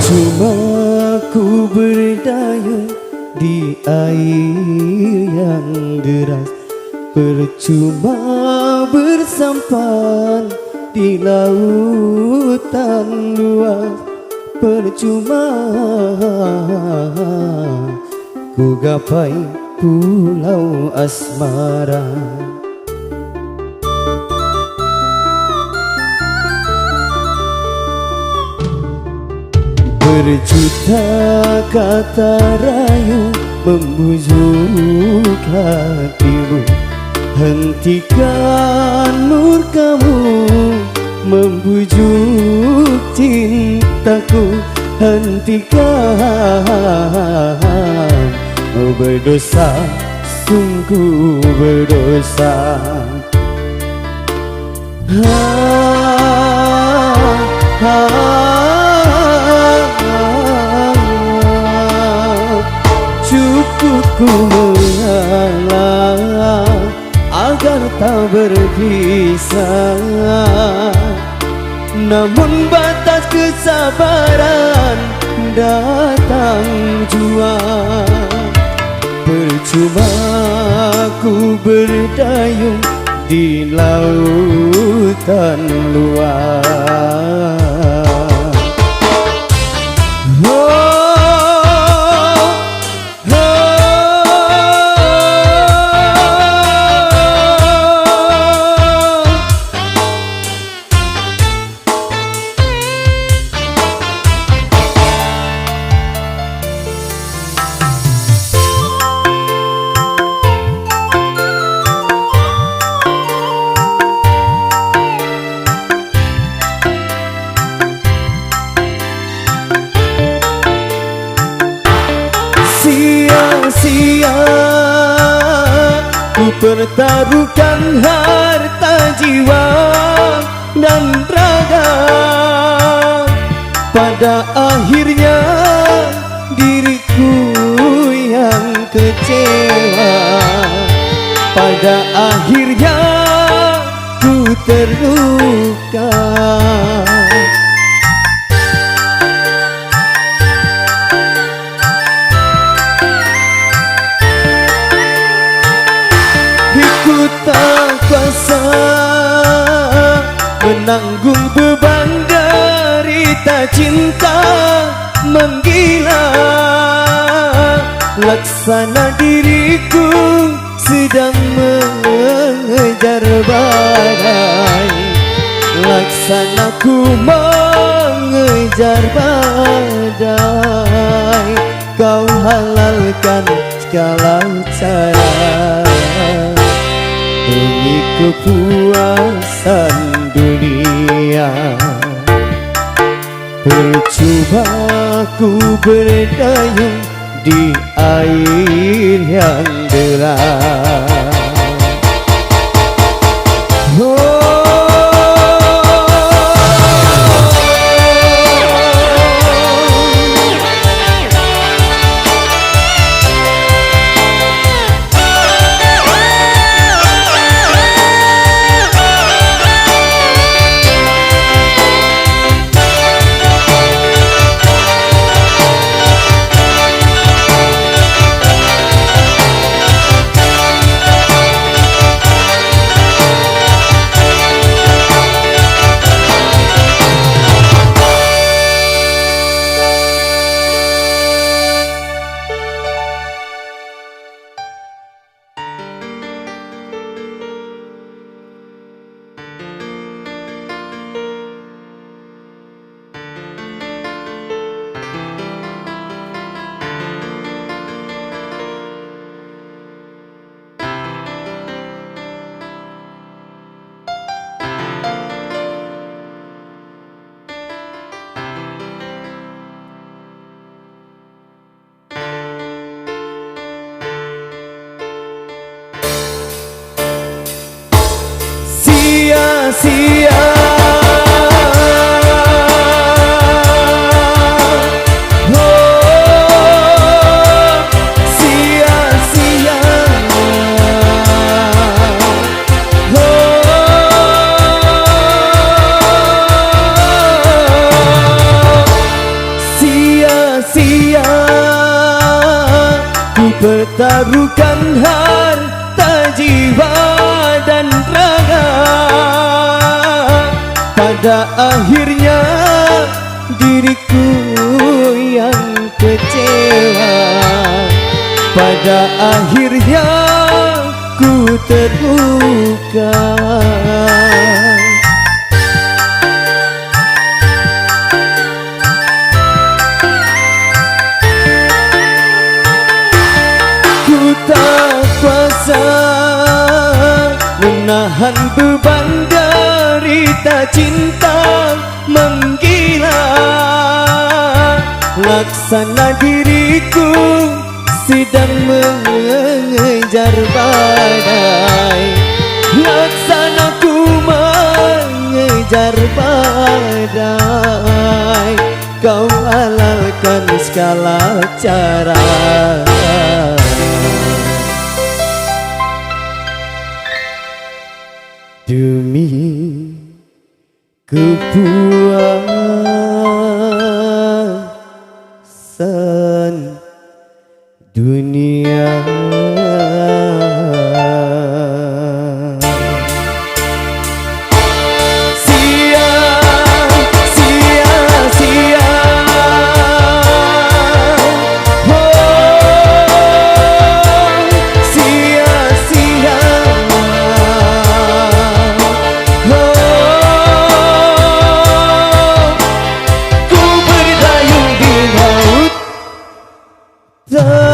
Percuma ku berdaya di air yang deras, percuma bersampan di lautan luas, percuma ku gapai pulau asmara. Berjuta kata rayu membujuk hatimu, hentikan murkamu membujuk cintaku, hentikan berdosa, sungguh berdosa. Cukup ku mengalah agar tak berpisah, namun batas kesabaran datang jua. Percuma ku berdayung di lautan luar. Sia-sia ku pertaruhkan harta jiwa dan raga, pada akhirnya diriku yang kecewa, pada akhirnya ku terluka. Tak kuasa menanggung beban derita cinta menggila, laksana diriku sedang mengejar badai, laksana ku mengejar badai. Kau halalkan segala cara demi kepuasan dunia. Percuma ku berdayung di air yang deras. taruhkan harta jiwa dan raga. Pada akhirnya diriku yang kecewa. Pada akhirnya ku terluka. Ku tak kuasa menahan beban derita cinta menggila. Laksana diriku sedang mengejar badai. Laksana ku mengejar badai. Kau halalkan segala cara. Demi kepuasan dunia. The